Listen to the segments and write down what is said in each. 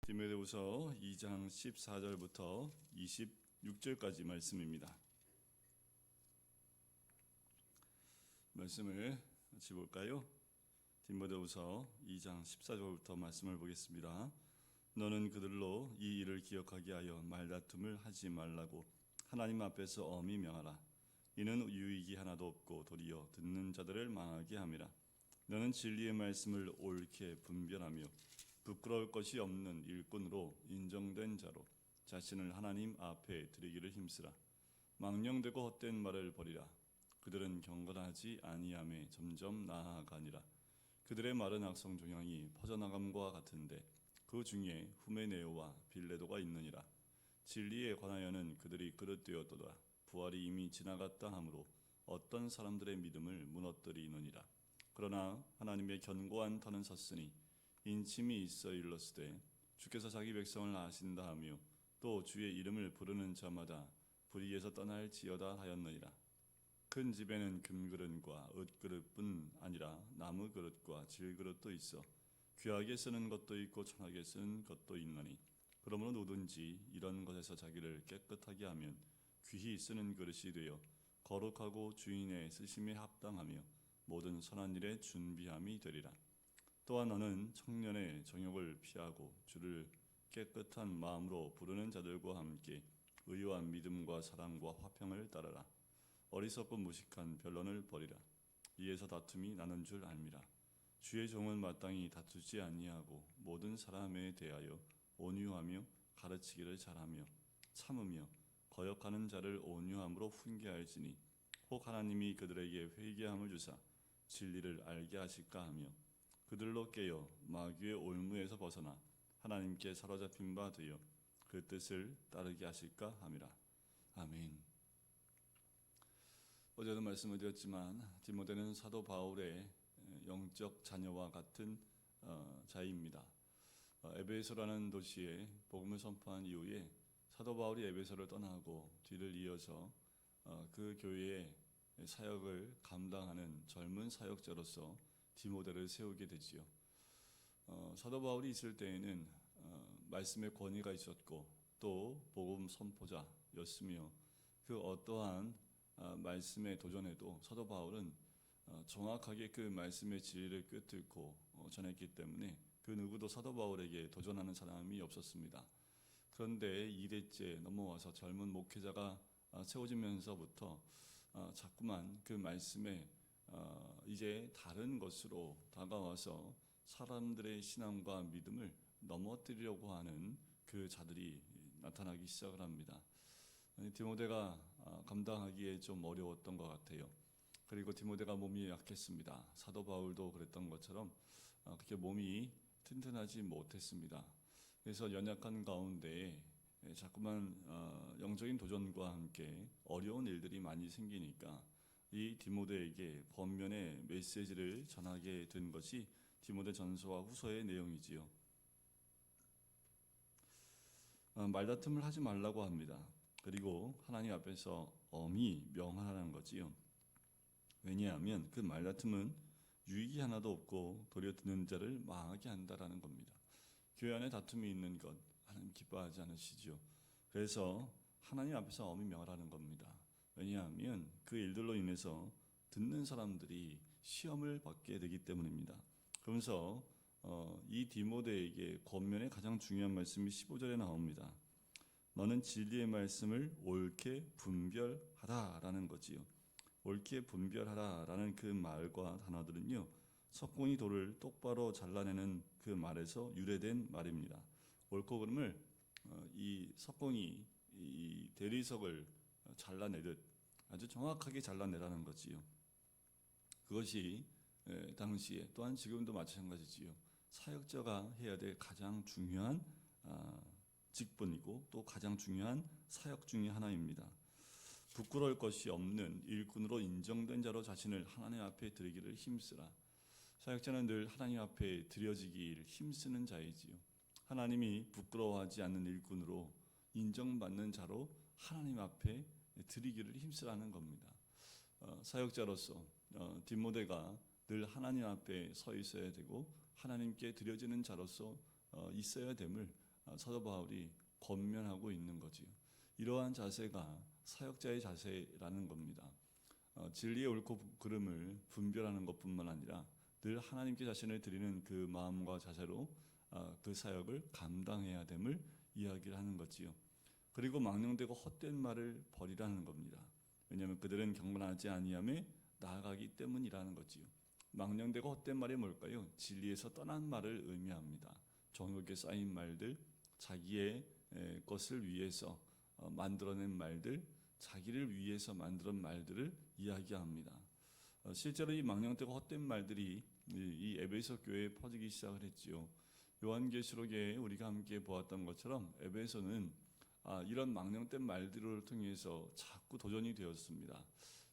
디모데후서 2장 14절부터 26절까지 말씀입니다. 말씀을 같이 볼까요? 디모데후서 2장 14절부터 말씀을 보겠습니다. 너는 그들로 이 일을 기억하게 하여 말다툼을 하지 말라고 하나님 앞에서 엄히 명하라. 이는 유익이 하나도 없고 도리어 듣는 자들을 망하게 함이라. 너는 진리의 말씀을 옳게 분별하며 부끄러울 것이 없는 일꾼으로 인정된 자로 자신을 하나님 앞에 드리기를 힘쓰라. 망령되고 헛된 말을 버리라. 그들은 경건하지 아니함에 점점 나아가니라. 그들의 말은 악성 종양이 퍼져나감과 같은데 그 중에 후메네오와 빌레도가 있느니라. 진리에 관하여는 그들이 그릇되었도다. 부활이 이미 지나갔다 하므로 어떤 사람들의 믿음을 무너뜨리느니라. 그러나 하나님의 견고한 터는 섰으니 인침이 있어 일렀으되 주께서 자기 백성을 아신다 하며 또 주의 이름을 부르는 자마다 불의에서 떠날지어다 하였느니라. 큰 집에는 금그릇과 읒그릇뿐 아니라 나무 그릇과 질그릇도 있어 귀하게 쓰는 것도 있고 천하게 쓰는 것도 있나니 그러므로 누구든지 이런 것에서 자기를 깨끗하게 하면 귀히 쓰는 그릇이 되어 거룩하고 주인의 쓰심에 합당하며 모든 선한 일에 준비함이 되리라. 또한 너는 청년의 정욕을 피하고 주를 깨끗한 마음으로 부르는 자들과 함께 의와 믿음과 사랑과 화평을 따르라. 어리석고 무식한 변론을 버리라. 이에서 다툼이 나는 줄 알미라. 주의 종은 마땅히 다투지 아니하고 모든 사람에 대하여 온유하며 가르치기를 잘하며 참으며 거역하는 자를 온유함으로 훈계할지니 혹 하나님이 그들에게 회개함을 주사 진리를 알게 하실까 하며 그들로 깨어 마귀의 올무에서 벗어나 하나님께 사로잡힌 바 되어 그 뜻을 따르게 하실까 함이라. 아멘. 어제도 말씀을 드렸지만 디모데는 사도 바울의 영적 자녀와 같은 자입니다. 에베소라는 도시에 복음을 선포한 이후에 사도 바울이 에베소를 떠나고 뒤를 이어서 그 교회의 사역을 감당하는 젊은 사역자로서 디모데를 세우게 되지요. 사도 바울이 있을 때에는 말씀의 권위가 있었고 또 복음 선포자였으며 그 어떠한 말씀에 도전해도 사도 바울은 정확하게 그 말씀의 진리를 꿰뚫고 전했기 때문에 그 누구도 사도 바울에게 도전하는 사람이 없었습니다. 그런데 2대째 넘어와서 젊은 목회자가 세워지면서부터 자꾸만 그 말씀에 이제 다른 것으로 다가와서 사람들의 신앙과 믿음을 넘어뜨리려고 하는 그 자들이 나타나기 시작을 합니다. 디모데가 감당하기에 좀 어려웠던 것 같아요. 그리고 디모데가 몸이 약했습니다. 사도 바울도 그랬던 것처럼 그렇게 몸이 튼튼하지 못했습니다. 그래서 연약한 가운데 자꾸만 영적인 도전과 함께 어려운 일들이 많이 생기니까 이 디모데에게 번면의 메시지를 전하게 된 것이 디모데 전서와 후서의 내용이지요. 말다툼을 하지 말라고 합니다. 그리고 하나님 앞에서 엄히 명하라는 거지요. 왜냐하면 그 말다툼은 유익이 하나도 없고 도리어 듣는 자를 망하게 한다라는 겁니다. 교회 안에 다툼이 있는 것 하나님 기뻐하지 않으시죠. 그래서 하나님 앞에서 엄히 명하라는 겁니다. 왜냐하면 그 일들로 인해서 듣는 사람들이 시험을 받게 되기 때문입니다. 그러면서 이 디모데에게 권면의 가장 중요한 말씀이 15절에 나옵니다. 너는 진리의 말씀을 옳게 분별하라라는 거지요. 옳게 분별하라라는 그 말과 단어들은요, 석공이 돌을 똑바로 잘라내는 그 말에서 유래된 말입니다. 옳고 그름을 이 석공이 이 대리석을 잘라내듯 아주 정확하게 잘라내라는 거지요. 그것이 당시에 또한 지금도 마찬가지지요. 사역자가 해야 될 가장 중요한 직분이고 또 가장 중요한 사역 중의 하나입니다. 부끄러울 것이 없는 일꾼으로 인정된 자로 자신을 하나님 앞에 드리기를 힘쓰라. 사역자는 늘 하나님 앞에 드려지기를 힘쓰는 자이지요. 하나님이 부끄러워하지 않는 일꾼으로 인정받는 자로 하나님 앞에 드리기를 힘쓰라는 겁니다. 사역자로서 디모데가 늘 하나님 앞에 서 있어야 되고 하나님께 드려지는 자로서 있어야 됨을 사도 바울이 권면하고 있는 거지요. 이러한 자세가 사역자의 자세라는 겁니다. 진리의 옳고 그름을 분별하는 것뿐만 아니라 늘 하나님께 자신을 드리는 그 마음과 자세로 그 사역을 감당해야 됨을 이야기를 하는 거지요. 그리고 망령되고 헛된 말을 버리라는 겁니다. 왜냐하면 그들은 경건하지 아니함에 나아가기 때문이라는 거지요. 망령되고 헛된 말이 뭘까요? 진리에서 떠난 말을 의미합니다. 정욕에 쌓인 말들, 자기의 것을 위해서 만들어낸 말들, 자기를 위해서 만든 말들을 이야기합니다. 실제로 이 망령되고 헛된 말들이 이 에베소 교회에 퍼지기 시작을 했지요. 요한계시록에 우리가 함께 보았던 것처럼 에베소는 이런 망령된 말들을 통해서 자꾸 도전이 되었습니다.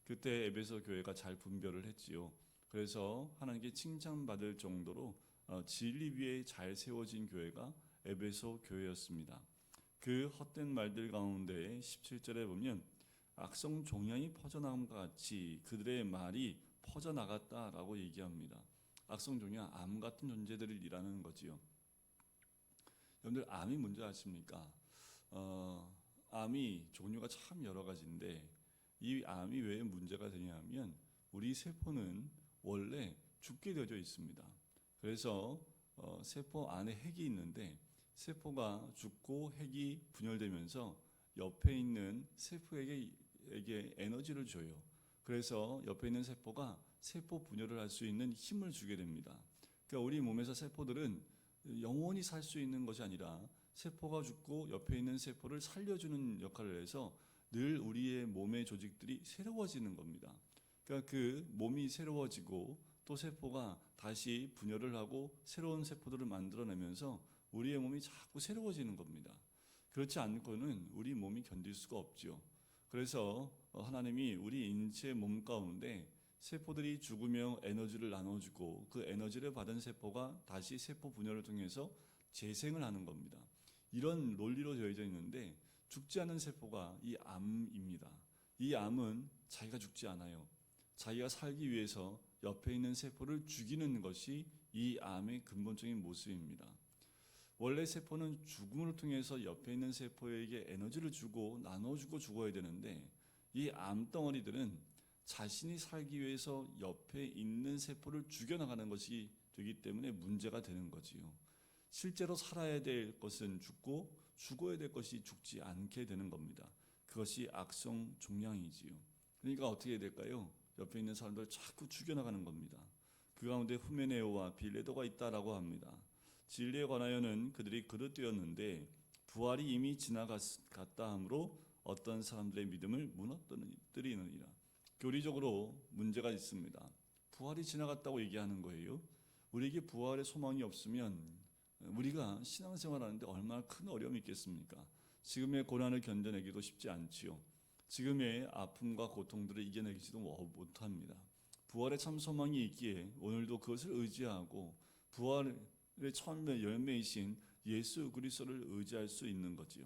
그때 에베소 교회가 잘 분별을 했지요. 그래서 하나님께 칭찬받을 정도로 진리 위에 잘 세워진 교회가 에베소 교회였습니다. 그 헛된 말들 가운데 17절에 보면 악성 종양이 퍼져나감과 같이 그들의 말이 퍼져나갔다라고 얘기합니다. 악성 종양, 암 같은 존재들이라는 거지요. 여러분들 암이 뭔지 아십니까? 암이 종류가 참 여러 가지인데 이 암이 왜 문제가 되냐면 우리 세포는 원래 죽게 되어져 있습니다. 그래서 세포 안에 핵이 있는데 세포가 죽고 핵이 분열되면서 옆에 있는 세포에게 에너지를 줘요. 그래서 옆에 있는 세포가 세포 분열을 할 수 있는 힘을 주게 됩니다. 그러니까 우리 몸에서 세포들은 영원히 살 수 있는 것이 아니라 세포가 죽고 옆에 있는 세포를 살려주는 역할을 해서 늘 우리의 몸의 조직들이 새로워지는 겁니다. 그러니까 그 몸이 새로워지고 또 세포가 다시 분열을 하고 새로운 세포들을 만들어내면서 우리의 몸이 자꾸 새로워지는 겁니다. 그렇지 않고는 우리 몸이 견딜 수가 없죠. 그래서 하나님이 우리 인체 몸 가운데 세포들이 죽으며 에너지를 나눠주고 그 에너지를 받은 세포가 다시 세포 분열을 통해서 재생을 하는 겁니다. 이런 논리로 되어져 있는데 죽지 않은 세포가 이 암입니다. 이 암은 자기가 죽지 않아요. 자기가 살기 위해서 옆에 있는 세포를 죽이는 것이 이 암의 근본적인 모습입니다. 원래 세포는 죽음을 통해서 옆에 있는 세포에게 에너지를 주고 나눠주고 죽어야 되는데 이 암덩어리들은 자신이 살기 위해서 옆에 있는 세포를 죽여나가는 것이 되기 때문에 문제가 되는 거지요. 실제로 살아야 될 것은 죽고 죽어야 될 것이 죽지 않게 되는 겁니다. 그것이 악성 종양이지요. 그러니까 어떻게 해야 될까요? 옆에 있는 사람들을 자꾸 죽여나가는 겁니다. 그 가운데 후메네오와 빌레도가 있다라고 합니다. 진리에 관하여는 그들이 그릇되었는데 부활이 이미 지나갔다 하므로 어떤 사람들의 믿음을 무너뜨리느니라. 교리적으로 문제가 있습니다. 부활이 지나갔다고 얘기하는 거예요. 우리에게 부활의 소망이 없으면 우리가 신앙생활하는데 얼마나 큰 어려움이 있겠습니까? 지금의 고난을 견뎌내기도 쉽지 않지요. 지금의 아픔과 고통들을 이겨내지도 못합니다. 부활의 참 소망이 있기에 오늘도 그것을 의지하고 부활의 처음의 열매이신 예수 그리스도를 의지할 수 있는 거지요.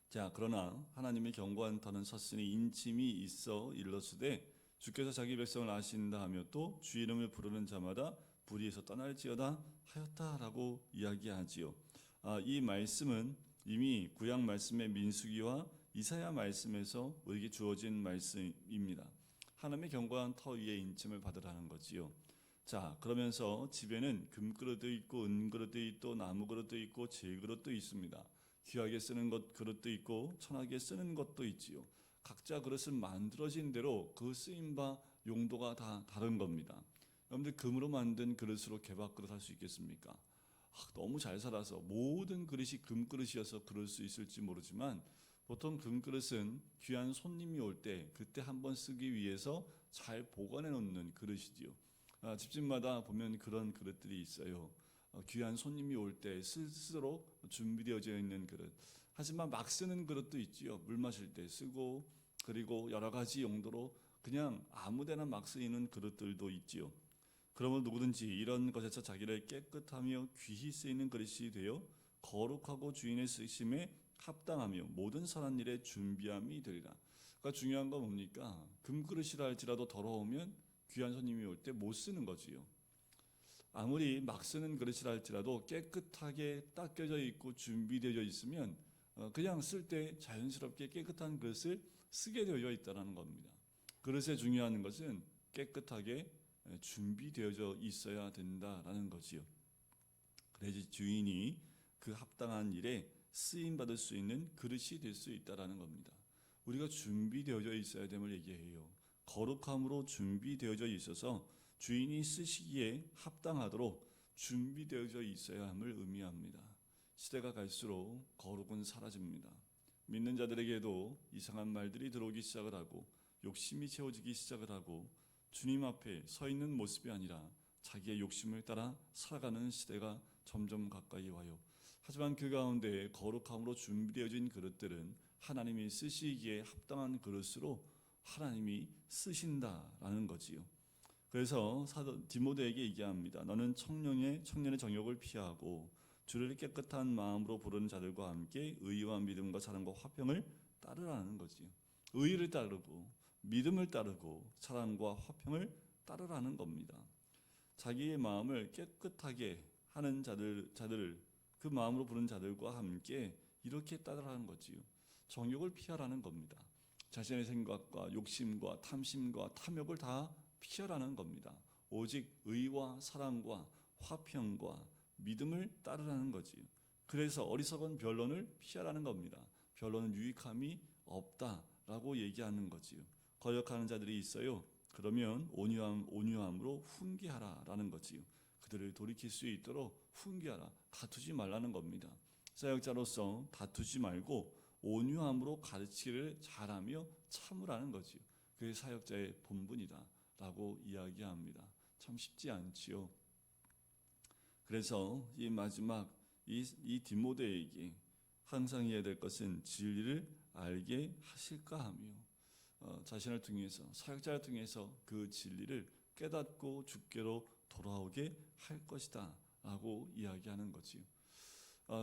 자, 그러나 하나님의 경고한 터는 섰으니 인침이 있어 일러스되 주께서 자기 백성을 아신다 하며 또 주 이름을 부르는 자마다 불의에서 떠날지어다 하였다라고 이야기하지요. 이 말씀은 이미 구약 말씀의 민수기와 이사야 말씀에서 우리에게 주어진 말씀입니다. 하나님의 경고한 터 위에 인침을 받으라는 거지요. 자, 그러면서 집에는 금그릇도 있고 은그릇도 있고 나무그릇도 있고 질그릇도 있습니다. 귀하게 쓰는 것 그릇도 있고 천하게 쓰는 것도 있지요. 각자 그릇은 만들어진 대로 그 쓰임바 용도가 다 다른 겁니다. 여러분들 금으로 만든 그릇으로 개밥그릇 할 수 있겠습니까? 너무 잘 살아서 모든 그릇이 금그릇이어서 그럴 수 있을지 모르지만 보통 금그릇은 귀한 손님이 올 때 그때 한번 쓰기 위해서 잘 보관해 놓는 그릇이지요. 집집마다 보면 그런 그릇들이 있어요. 귀한 손님이 올 때 쓰도록 준비되어져 있는 그릇. 하지만 막 쓰는 그릇도 있지요. 물 마실 때 쓰고 그리고 여러 가지 용도로 그냥 아무데나 막 쓰이는 그릇들도 있지요. 그러면 누구든지 이런 것에서 자기를 깨끗하며 귀히 쓰이는 그릇이 되어 거룩하고 주인의 쓰심에 합당하며 모든 선한 일에 준비함이 되리라. 그러니까 중요한 건 뭡니까? 금그릇이라 할지라도 더러우면 귀한 손님이 올 때 못 쓰는 거지요. 아무리 막 쓰는 그릇이라 할지라도 깨끗하게 닦여져 있고 준비되어 있으면 그냥 쓸 때 자연스럽게 깨끗한 그릇을 쓰게 되어 있다는 겁니다. 그릇에 중요한 것은 깨끗하게 준비되어져 있어야 된다라는 거지요. 그래야지 주인이 그 합당한 일에 쓰임 받을 수 있는 그릇이 될 수 있다라는 겁니다. 우리가 준비되어져 있어야 됨을 얘기해요. 거룩함으로 준비되어져 있어서 주인이 쓰시기에 합당하도록 준비되어져 있어야 함을 의미합니다. 시대가 갈수록 거룩은 사라집니다. 믿는 자들에게도 이상한 말들이 들어오기 시작을 하고 욕심이 채워지기 시작을 하고 주님 앞에 서 있는 모습이 아니라 자기의 욕심을 따라 살아가는 시대가 점점 가까이 와요. 하지만 그 가운데 거룩함으로 준비되어진 그릇들은 하나님이 쓰시기에 합당한 그릇으로 하나님이 쓰신다라는 거지요. 그래서 사도 디모데에게 얘기합니다. 너는 청년의 정욕을 피하고 주를 깨끗한 마음으로 부르는 자들과 함께 의와 믿음과 사랑과 화평을 따르라는 거지요. 의를 따르고 믿음을 따르고 사랑과 화평을 따르라는 겁니다. 자기의 마음을 깨끗하게 하는 자들을 그 마음으로 부르는 자들과 함께 이렇게 따르라는 거지요. 정욕을 피하라는 겁니다. 자신의 생각과 욕심과 탐심과 탐욕을 다 피하라는 겁니다. 오직 의와 사랑과 화평과 믿음을 따르라는 거지요. 그래서 어리석은 변론을 피하라는 겁니다. 변론은 유익함이 없다라고 얘기하는 거지요. 거역하는 자들이 있어요. 그러면 온유함으로 훈계하라라는 거지요. 그들을 돌이킬 수 있도록 훈계하라. 다투지 말라는 겁니다. 사역자로서 다투지 말고 온유함으로 가르치기를 잘하며 참으라는 거지요. 그게 사역자의 본분이다라고 이야기합니다. 참 쉽지 않지요. 그래서 이 마지막 이 디모데에게 항상 해야 될 것은 진리를 알게 하실까 하며 자신을 통해서 사역자를 통해서 그 진리를 깨닫고 주께로 돌아오게 할 것이다 라고 이야기하는 거지요.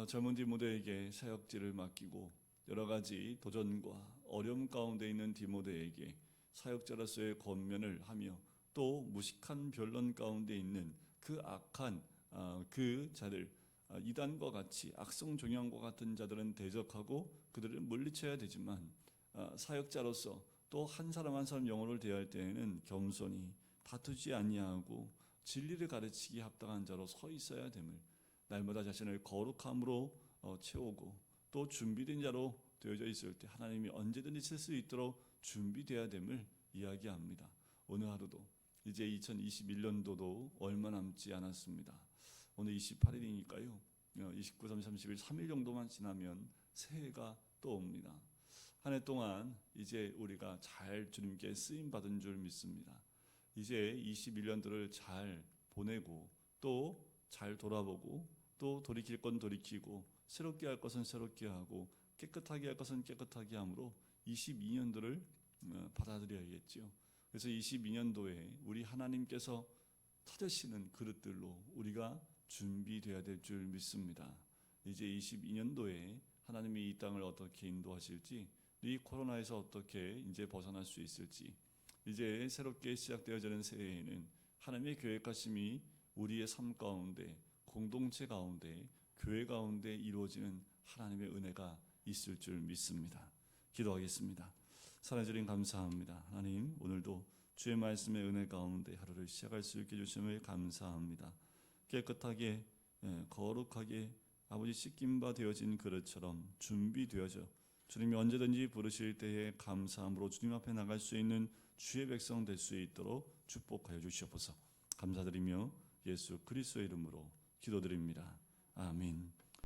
젊은 디모데에게 사역지를 맡기고 여러 가지 도전과 어려움 가운데 있는 디모데에게 사역자로서의 권면을 하며 또 무식한 변론 가운데 있는 그 악한 그 자들 이단과 같이 악성 종양과 같은 자들은 대적하고 그들을 물리쳐야 되지만 사역자로서 또 한 사람 한 사람 영혼을 대할 때에는 겸손히 다투지 아니하고 진리를 가르치기 합당한 자로 서 있어야 됨을, 날마다 자신을 거룩함으로 채우고 또 준비된 자로 되어져 있을 때 하나님이 언제든지 쓸 수 있도록 준비되어야 됨을 이야기합니다. 오늘 하루도 이제 2021년도도 얼마 남지 않았습니다. 오늘 28일이니까요. 29, 30, 31, 3일 정도만 지나면 새해가 또 옵니다. 한 해 동안 이제 우리가 잘 주님께 쓰임 받은 줄 믿습니다. 이제 21년도를 잘 보내고 또 잘 돌아보고 또 돌이킬 건 돌이키고 새롭게 할 것은 새롭게 하고 깨끗하게 할 것은 깨끗하게 함으로 22년도를 받아들여야겠죠. 그래서 22년도에 우리 하나님께서 찾으시는 그릇들로 우리가 준비되어야 될 줄 믿습니다. 이제 22년도에 하나님이 이 땅을 어떻게 인도하실지, 이 코로나에서 어떻게 이제 벗어날 수 있을지, 이제 새롭게 시작되어지는 새해에는 하나님의 계획하심이 우리의 삶 가운데, 공동체 가운데, 교회 가운데 이루어지는 하나님의 은혜가 있을 줄 믿습니다. 기도하겠습니다. 살아주님 감사합니다. 하나님, 오늘도 주의 말씀의 은혜 가운데 하루를 시작할 수 있게 주심을 감사합니다. 깨끗하게 거룩하게 아버지 씻김바 되어진 그릇처럼 준비되어져 주님이 언제든지 부르실 때에 감사함으로 주님 앞에 나갈 수 있는 주의 백성 될 수 있도록 축복하여 주시옵소서. 감사드리며 예수 그리스도의 이름으로 기도드립니다. 아멘.